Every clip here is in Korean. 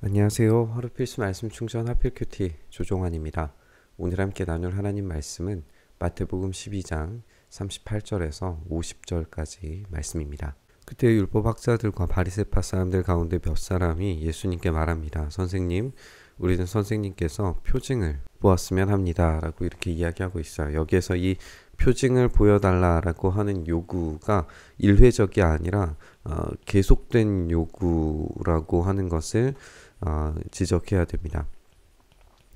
안녕하세요. 하루 필수 말씀 충전 하필 큐티 조종환입니다. 오늘 함께 나눌 하나님 말씀은 마태복음 12장 38절에서 50절까지 말씀입니다. 그때 율법 학자들과 바리새파 사람들 가운데 몇 사람이 예수님께 말합니다. 선생님, 우리는 선생님께서 표징을 보았으면 합니다. 라고 이렇게 이야기하고 있어요. 여기에서 이 표징을 보여달라라고 하는 요구가 일회적이 아니라 계속된 요구라고 하는 것을 지적해야 됩니다.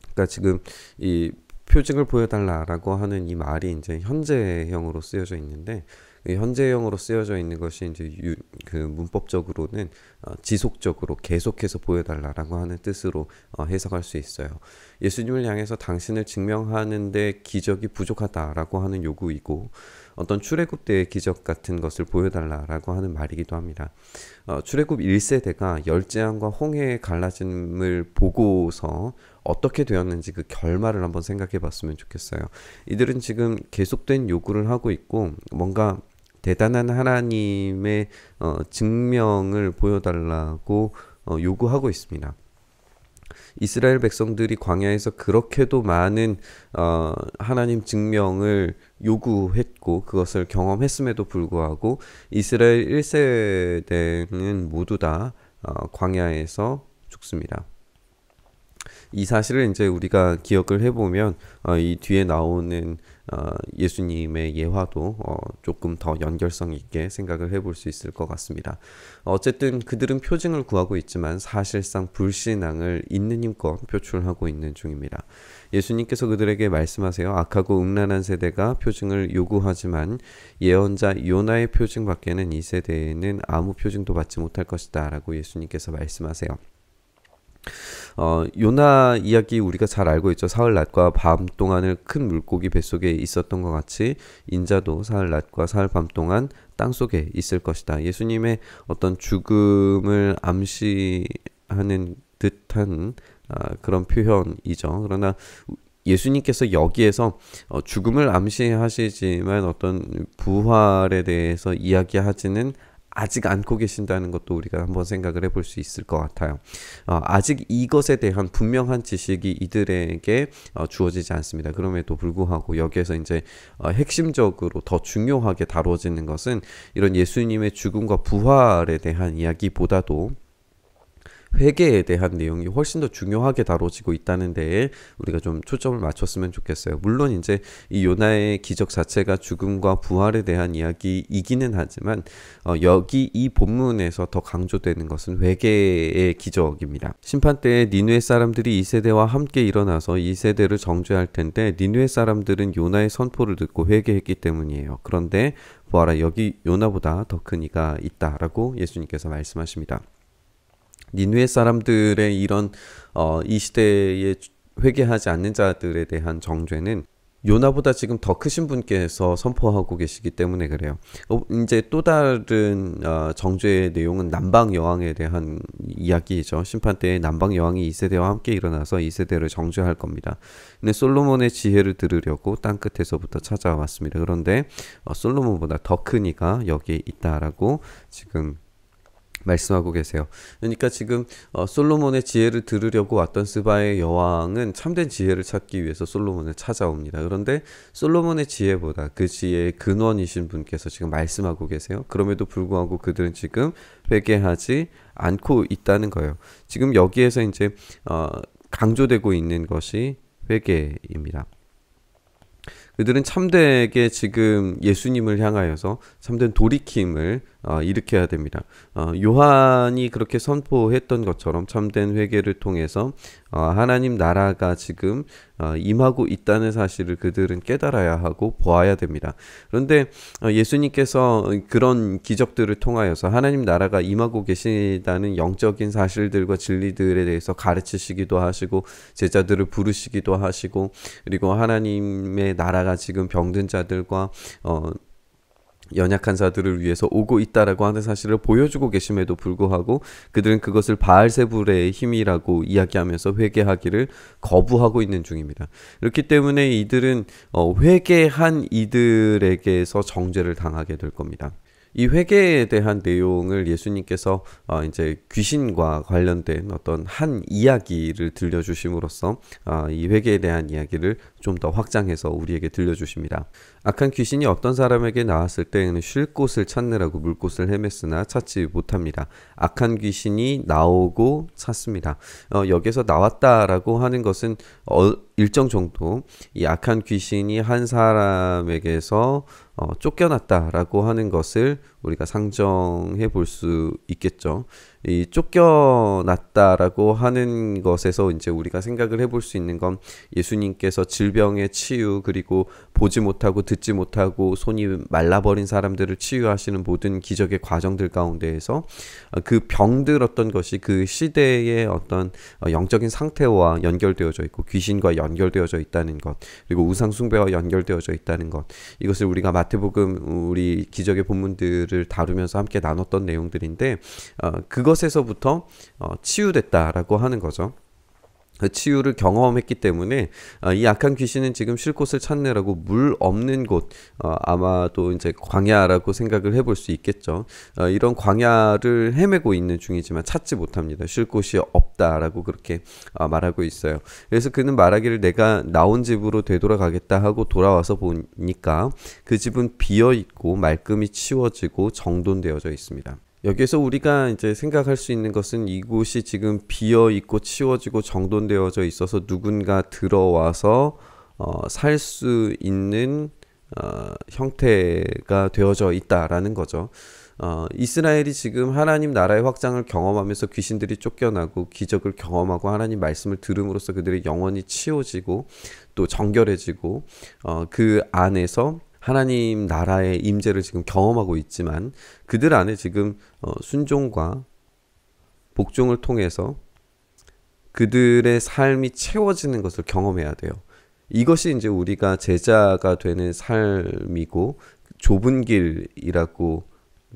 그러니까 지금 이 표징을 보여달라라고 하는 이 말이 이제 현재형으로 쓰여져 있는데, 현재형으로 쓰여져 있는 것이 이제 그 문법적으로는 지속적으로 계속해서 보여달라라고 하는 뜻으로 해석할 수 있어요. 예수님을 향해서 당신을 증명하는데 기적이 부족하다라고 하는 요구이고, 어떤 출애굽 때의 기적 같은 것을 보여달라라고 하는 말이기도 합니다. 출애굽 1세대가 열재앙과 홍해의 갈라짐을 보고서 어떻게 되었는지 그 결말을 한번 생각해 봤으면 좋겠어요. 이들은 지금 계속된 요구를 하고 있고, 뭔가 대단한 하나님의 증명을 보여달라고 요구하고 있습니다. 이스라엘 백성들이 광야에서 그렇게도 많은 하나님 증명을 요구했고 그것을 경험했음에도 불구하고 이스라엘 1세대는 모두 다 광야에서 죽습니다. 이 사실을 이제 우리가 기억을 해보면 이 뒤에 나오는 예수님의 예화도 조금 더 연결성 있게 생각을 해볼 수 있을 것 같습니다. 어쨌든 그들은 표징을 구하고 있지만 사실상 불신앙을 있는 힘껏 표출하고 있는 중입니다. 예수님께서 그들에게 말씀하세요. 악하고 음란한 세대가 표징을 요구하지만 예언자 요나의 표징 밖에는 이 세대에는 아무 표징도 받지 못할 것이다 라고 예수님께서 말씀하세요. 요나 이야기 우리가 잘 알고 있죠. 사흘 낮과 밤 동안을 큰 물고기 뱃속에 있었던 것 같이 인자도 사흘 낮과 사흘 밤 동안 땅속에 있을 것이다. 예수님의 어떤 죽음을 암시하는 듯한 그런 표현이죠. 그러나 예수님께서 여기에서 죽음을 암시하시지만 어떤 부활에 대해서 이야기하지는 아직 않고 계신다는 것도 우리가 한번 생각을 해볼 수 있을 것 같아요. 아직 이것에 대한 분명한 지식이 이들에게 주어지지 않습니다. 그럼에도 불구하고 여기에서 이제 핵심적으로 더 중요하게 다뤄지는 것은 이런 예수님의 죽음과 부활에 대한 이야기보다도 회개에 대한 내용이 훨씬 더 중요하게 다뤄지고 있다는 데에 우리가 좀 초점을 맞췄으면 좋겠어요. 물론 이제 이 요나의 기적 자체가 죽음과 부활에 대한 이야기이기는 하지만 여기 이 본문에서 더 강조되는 것은 회개의 기적입니다. 심판 때에 니느웨 사람들이 이 세대와 함께 일어나서 이 세대를 정죄할 텐데 니느웨 사람들은 요나의 선포를 듣고 회개했기 때문이에요. 그런데 보아라, 여기 요나보다 더 큰 이가 있다라고 예수님께서 말씀하십니다. 니느웨 사람들의 이런 이 시대에 회개하지 않는 자들에 대한 정죄는 요나보다 지금 더 크신 분께서 선포하고 계시기 때문에 그래요. 이제 또 다른 정죄의 내용은 남방 여왕에 대한 이야기이죠. 심판 때에 남방 여왕이 이 세대와 함께 일어나서 이 세대를 정죄할 겁니다. 근데 솔로몬의 지혜를 들으려고 땅 끝에서부터 찾아왔습니다. 그런데 솔로몬보다 더 큰 이가 여기에 있다라고 지금 말씀하고 계세요. 그러니까 지금 솔로몬의 지혜를 들으려고 왔던 스바의 여왕은 참된 지혜를 찾기 위해서 솔로몬을 찾아옵니다. 그런데 솔로몬의 지혜보다 그 지혜의 근원이신 분께서 지금 말씀하고 계세요. 그럼에도 불구하고 그들은 지금 회개하지 않고 있다는 거예요. 지금 여기에서 이제 강조되고 있는 것이 회개입니다. 그들은 참되게 지금 예수님을 향하여서 참된 돌이킴을 일으켜야 됩니다. 요한이 그렇게 선포했던 것처럼 참된 회개를 통해서 하나님 나라가 지금 임하고 있다는 사실을 그들은 깨달아야 하고 보아야 됩니다. 그런데 예수님께서 그런 기적들을 통하여서 하나님 나라가 임하고 계시다는 영적인 사실들과 진리들에 대해서 가르치시기도 하시고 제자들을 부르시기도 하시고, 그리고 하나님의 나라가 지금 병든 자들과 연약한 자들을 위해서 오고 있다라고 하는 사실을 보여주고 계심에도 불구하고 그들은 그것을 바알세불의 힘이라고 이야기하면서 회개하기를 거부하고 있는 중입니다. 그렇기 때문에 이들은 회개한 이들에게서 정죄를 당하게 될 겁니다. 이 회개에 대한 내용을 예수님께서 이제 귀신과 관련된 어떤 한 이야기를 들려주심으로써 이 회개에 대한 이야기를 좀 더 확장해서 우리에게 들려주십니다. 악한 귀신이 어떤 사람에게 나왔을 때에는 쉴 곳을 찾느라고 물곳을 헤맸으나 찾지 못합니다. 악한 귀신이 나오고 찾습니다. 여기서 나왔다라고 하는 것은 일정 정도 이 악한 귀신이 한 사람에게서 쫓겨났다라고 하는 것을 우리가 상정해 볼 수 있겠죠. 이 쫓겨났다라고 하는 것에서 이제 우리가 생각을 해볼 수 있는 건 예수님께서 질병의 치유, 그리고 보지 못하고 듣지 못하고 손이 말라버린 사람들을 치유하시는 모든 기적의 과정들 가운데에서 그 병들었던 것이 그 시대의 어떤 영적인 상태와 연결되어져 있고 귀신과 연결되어져 있다는 것, 그리고 우상 숭배와 연결되어져 있다는 것, 이것을 우리가 마태복음 우리 기적의 본문들을 다루면서 함께 나눴던 내용들인데 그것에서부터 치유됐다라고 하는 거죠. 그 치유를 경험했기 때문에 이 악한 귀신은 지금 쉴 곳을 찾느라고 물 없는 곳, 아마도 이제 광야라고 생각을 해볼 수 있겠죠. 이런 광야를 헤매고 있는 중이지만 찾지 못합니다. 쉴 곳이 없다라고 그렇게 말하고 있어요. 그래서 그는 말하기를 내가 나온 집으로 되돌아가겠다 하고 돌아와서 보니까 그 집은 비어 있고 말끔히 치워지고 정돈되어져 있습니다. 여기에서 우리가 이제 생각할 수 있는 것은 이곳이 지금 비어 있고 치워지고 정돈되어져 있어서 누군가 들어와서 살 수 있는 형태가 되어져 있다라는 거죠. 이스라엘이 지금 하나님 나라의 확장을 경험하면서 귀신들이 쫓겨나고 기적을 경험하고 하나님 말씀을 들음으로써 그들의 영혼이 치워지고 또 정결해지고 그 안에서 하나님 나라의 임재를 지금 경험하고 있지만 그들 안에 지금 순종과 복종을 통해서 그들의 삶이 채워지는 것을 경험해야 돼요. 이것이 이제 우리가 제자가 되는 삶이고 좁은 길이라고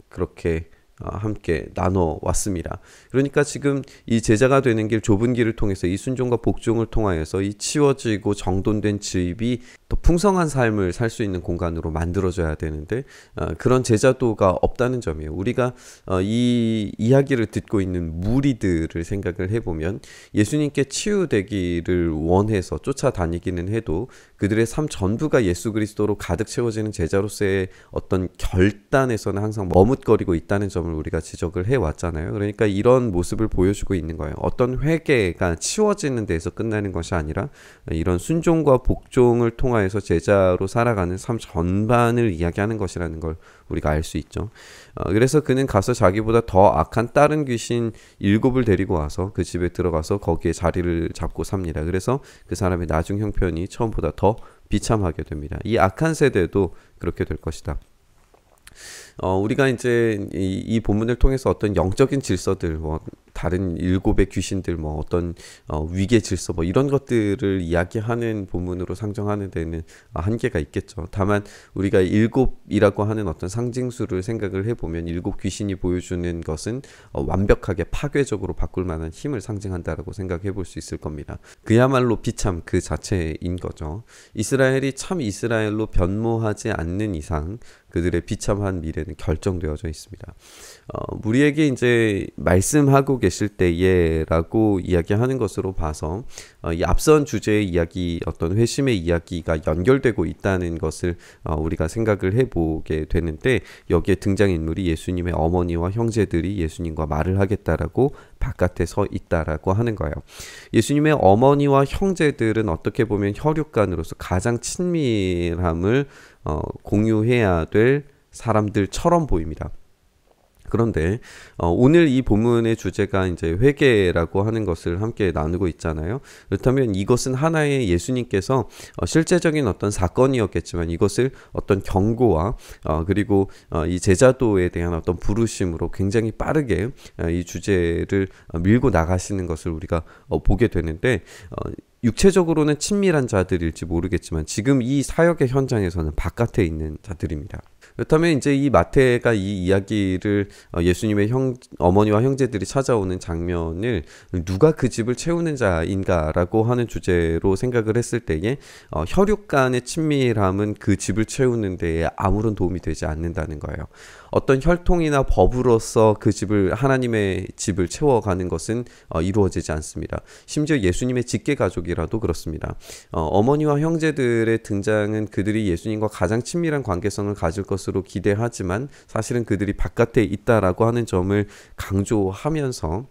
그렇게 함께 나눠 왔습니다. 그러니까 지금 이 제자가 되는 길, 좁은 길을 통해서 이 순종과 복종을 통하여서 이 치워지고 정돈된 집이 더 풍성한 삶을 살 수 있는 공간으로 만들어져야 되는데 그런 제자도가 없다는 점이에요. 우리가 이 이야기를 듣고 있는 무리들을 생각을 해보면 예수님께 치유되기를 원해서 쫓아다니기는 해도 그들의 삶 전부가 예수 그리스도로 가득 채워지는 제자로서의 어떤 결단에서는 항상 머뭇거리고 있다는 점을 우리가 지적을 해왔잖아요. 그러니까 이런 모습을 보여주고 있는 거예요. 어떤 회개가 치워지는 데서 끝나는 것이 아니라 이런 순종과 복종을 통하여서 제자로 살아가는 삶 전반을 이야기하는 것이라는 걸 우리가 알 수 있죠. 그래서 그는 가서 자기보다 더 악한 다른 귀신 7을 데리고 와서 그 집에 들어가서 거기에 자리를 잡고 삽니다. 그래서 그 사람의 나중 형편이 처음보다 더 비참하게 됩니다. 이 악한 세대도 그렇게 될 것이다. 우리가 이제 이 본문을 통해서 어떤 영적인 질서들, 다른 7의 귀신들, 어떤 위계 질서, 이런 것들을 이야기하는 본문으로 상정하는 데는 한계가 있겠죠. 다만 우리가 7이라고 하는 어떤 상징수를 생각을 해보면 7 귀신이 보여주는 것은 완벽하게 파괴적으로 바꿀 만한 힘을 상징한다라고 생각해 볼 수 있을 겁니다. 그야말로 비참 그 자체인 거죠. 이스라엘이 참 이스라엘로 변모하지 않는 이상 그들의 비참한 미래는 결정되어져 있습니다. 우리에게 이제 말씀하고 계실 때에라고 이야기하는 것으로 봐서 이 앞선 주제의 이야기, 어떤 회심의 이야기가 연결되고 있다는 것을 우리가 생각을 해보게 되는데 여기에 등장인물이 예수님의 어머니와 형제들이 예수님과 말을 하겠다라고 바깥에 서 있다라고 하는 거예요. 예수님의 어머니와 형제들은 어떻게 보면 혈육간으로서 가장 친밀함을 공유해야 될 사람들처럼 보입니다. 그런데 오늘 이 본문의 주제가 이제 회개라고 하는 것을 함께 나누고 있잖아요. 그렇다면 이것은 하나의 예수님께서 실제적인 어떤 사건이었겠지만 이것을 어떤 경고와 그리고 이 제자도에 대한 어떤 부르심으로 굉장히 빠르게 이 주제를 밀고 나가시는 것을 우리가 보게 되는데 육체적으로는 친밀한 자들일지 모르겠지만 지금 이 사역의 현장에서는 바깥에 있는 자들입니다. 그렇다면 이제 이 마태가 이 이야기를 예수님의 어머니와 형제들이 찾아오는 장면을 누가 그 집을 채우는 자인가라고 하는 주제로 생각을 했을 때에 혈육 간의 친밀함은 그 집을 채우는 데에 아무런 도움이 되지 않는다는 거예요. 어떤 혈통이나 법으로서 그 집을 하나님의 집을 채워가는 것은 이루어지지 않습니다. 심지어 예수님의 직계 가족이라도 그렇습니다. 어머니와 형제들의 등장은 그들이 예수님과 가장 친밀한 관계성을 가질 것으로 기대하지만 사실은 그들이 바깥에 있다라고 하는 점을 강조하면서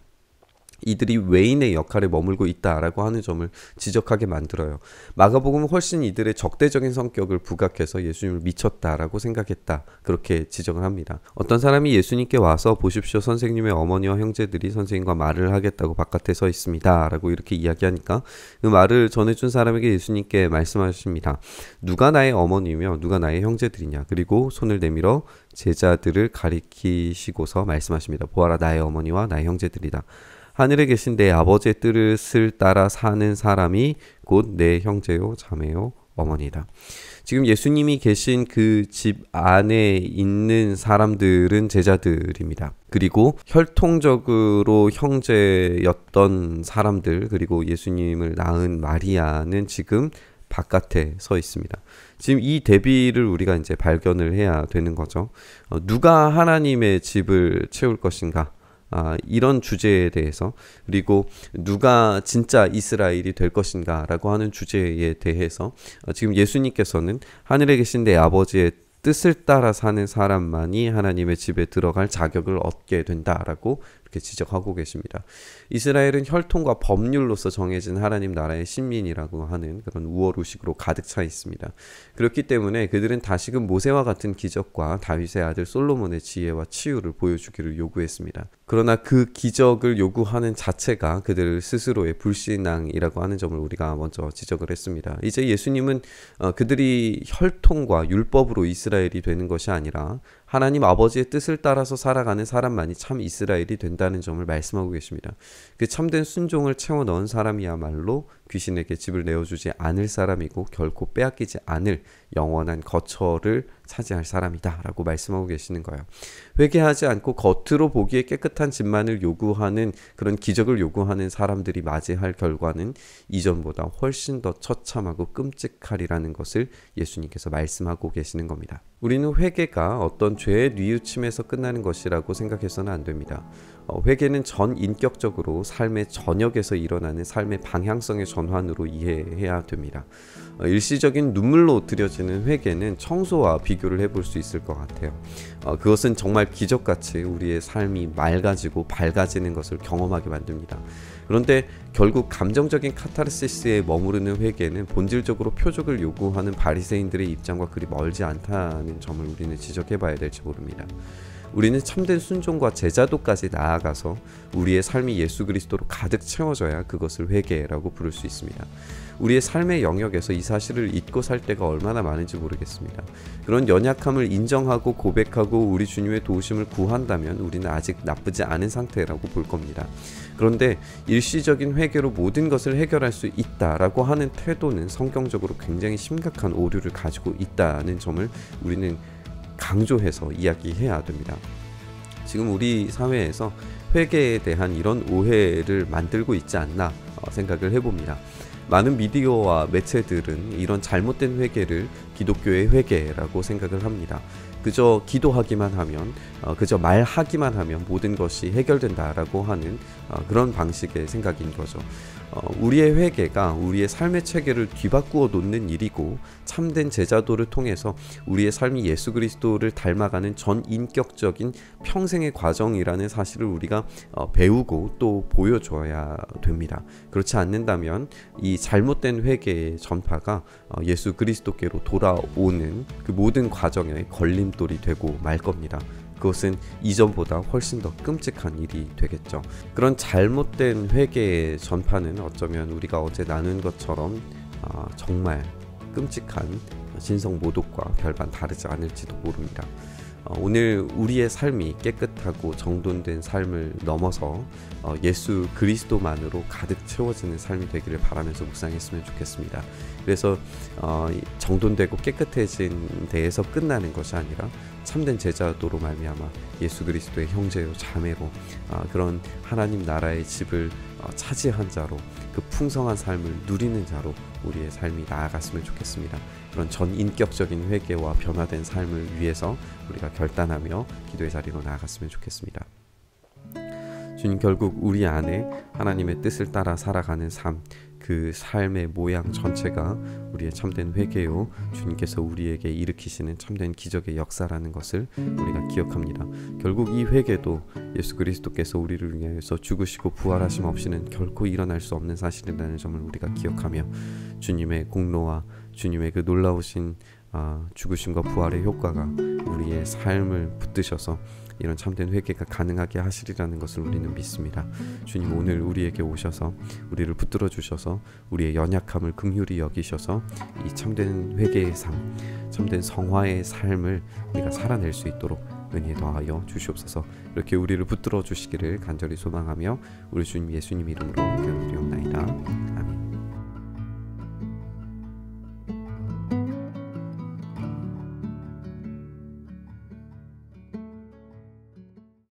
이들이 외인의 역할에 머물고 있다라고 하는 점을 지적하게 만들어요. 마가복음은 훨씬 이들의 적대적인 성격을 부각해서 예수님을 미쳤다라고 생각했다, 그렇게 지적을 합니다. 어떤 사람이 예수님께 와서 보십시오, 선생님의 어머니와 형제들이 선생님과 말을 하겠다고 바깥에 서 있습니다 라고 이렇게 이야기하니까 그 말을 전해준 사람에게 예수님께 말씀하십니다. 누가 나의 어머니며 누가 나의 형제들이냐. 그리고 손을 내밀어 제자들을 가리키시고서 말씀하십니다. 보아라, 나의 어머니와 나의 형제들이다. 하늘에 계신 내 아버지의 뜻을 따라 사는 사람이 곧 내 형제요 자매요 어머니다. 지금 예수님이 계신 그 집 안에 있는 사람들은 제자들입니다. 그리고 혈통적으로 형제였던 사람들, 그리고 예수님을 낳은 마리아는 지금 바깥에 서 있습니다. 지금 이 대비를 우리가 이제 발견을 해야 되는 거죠. 누가 하나님의 집을 채울 것인가? 이런 주제에 대해서, 그리고 누가 진짜 이스라엘이 될 것인가 라고 하는 주제에 대해서 지금 예수님께서는 하늘에 계신 내 아버지의 뜻을 따라 사는 사람만이 하나님의 집에 들어갈 자격을 얻게 된다라고 이렇게 지적하고 계십니다. 이스라엘은 혈통과 법률로서 정해진 하나님 나라의 신민이라고 하는 그런 우월의식으로 가득 차 있습니다. 그렇기 때문에 그들은 다시금 모세와 같은 기적과 다윗의 아들 솔로몬의 지혜와 치유를 보여주기를 요구했습니다. 그러나 그 기적을 요구하는 자체가 그들 스스로의 불신앙이라고 하는 점을 우리가 먼저 지적을 했습니다. 이제 예수님은 그들이 혈통과 율법으로 이스라엘이 되는 것이 아니라 하나님 아버지의 뜻을 따라서 살아가는 사람만이 참 이스라엘이 된다는 점을 말씀하고 계십니다. 그 참된 순종을 채워 넣은 사람이야말로 귀신에게 집을 내어주지 않을 사람이고 결코 빼앗기지 않을 영원한 거처를 차지할 사람이다 라고 말씀하고 계시는 거예요. 회개하지 않고 겉으로 보기에 깨끗한 집만을 요구하는, 그런 기적을 요구하는 사람들이 맞이할 결과는 이전보다 훨씬 더 처참하고 끔찍하리라는 것을 예수님께서 말씀하고 계시는 겁니다. 우리는 회개가 어떤 죄의 뉘우침에서 끝나는 것이라고 생각해서는 안 됩니다. 회개는 전 인격적으로 삶의 전역에서 일어나는 삶의 방향성의 전환으로 이해해야 됩니다. 일시적인 눈물로 드려지는 회개는 청소와 비교를 해볼 수 있을 것 같아요. 그것은 정말 기적같이 우리의 삶이 맑아지고 밝아지는 것을 경험하게 만듭니다. 그런데 결국 감정적인 카타르시스에 머무르는 회개는 본질적으로 표적을 요구하는 바리새인들의 입장과 그리 멀지 않다는 점을 우리는 지적해봐야 될지 모릅니다. 우리는 참된 순종과 제자도까지 나아가서 우리의 삶이 예수 그리스도로 가득 채워져야 그것을 회개라고 부를 수 있습니다. 우리의 삶의 영역에서 이 사실을 잊고 살 때가 얼마나 많은지 모르겠습니다. 그런 연약함을 인정하고 고백하고 우리 주님의 도우심을 구한다면 우리는 아직 나쁘지 않은 상태라고 볼 겁니다. 그런데 일시적인 회개로 모든 것을 해결할 수 있다라고 하는 태도는 성경적으로 굉장히 심각한 오류를 가지고 있다는 점을 우리는 강조해서 이야기해야 됩니다. 지금 우리 사회에서 회개에 대한 이런 오해를 만들고 있지 않나 생각을 해봅니다. 많은 미디어와 매체들은 이런 잘못된 회개를 기독교의 회개라고 생각을 합니다. 그저 기도하기만 하면, 그저 말하기만 하면 모든 것이 해결된다라고 하는 그런 방식의 생각인 거죠. 우리의 회개가 우리의 삶의 체계를 뒤바꾸어 놓는 일이고, 참된 제자도를 통해서 우리의 삶이 예수 그리스도를 닮아가는 전 인격적인 평생의 과정이라는 사실을 우리가 배우고 또 보여줘야 됩니다. 그렇지 않는다면 이 잘못된 회개의 전파가 예수 그리스도께로 돌아오는 그 모든 과정의 걸림돌이 되고 말 겁니다. 그것은 이전보다 훨씬 더 끔찍한 일이 되겠죠. 그런 잘못된 회개의 전파는 어쩌면 우리가 어제 나눈 것처럼 정말 끔찍한 신성모독과 별반 다르지 않을지도 모릅니다. 오늘 우리의 삶이 깨끗하고 정돈된 삶을 넘어서 예수 그리스도만으로 가득 채워지는 삶이 되기를 바라면서 묵상했으면 좋겠습니다. 그래서 정돈되고 깨끗해진 데에서 끝나는 것이 아니라 참된 제자도로 말미암아 예수 그리스도의 형제요 자매로 그런 하나님 나라의 집을 차지한 자로, 그 풍성한 삶을 누리는 자로 우리의 삶이 나아갔으면 좋겠습니다. 그런 전인격적인 회개와 변화된 삶을 위해서 우리가 결단하며 기도의 자리로 나아갔으면 좋겠습니다. 주님, 결국 우리 안에 하나님의 뜻을 따라 살아가는 삶, 그 삶의 모양 전체가 우리의 참된 회개요, 주님께서 우리에게 일으키시는 참된 기적의 역사라는 것을 우리가 기억합니다. 결국 이 회개도 예수 그리스도께서 우리를 위하여서 죽으시고 부활하심 없이는 결코 일어날 수 없는 사실이라는 점을 우리가 기억하며, 주님의 공로와 주님의 그 놀라우신 죽으심과 부활의 효과가 우리의 삶을 붙드셔서 이런 참된 회개가 가능하게 하시리라는 것을 우리는 믿습니다. 주님, 오늘 우리에게 오셔서 우리를 붙들어 주셔서 우리의 연약함을 긍휼히 여기셔서 이 참된 회개의 삶, 참된 성화의 삶을 우리가 살아낼 수 있도록 은혜 더하여 주시옵소서. 이렇게 우리를 붙들어 주시기를 간절히 소망하며 우리 주님 예수님 이름으로 기도드리옵나이다.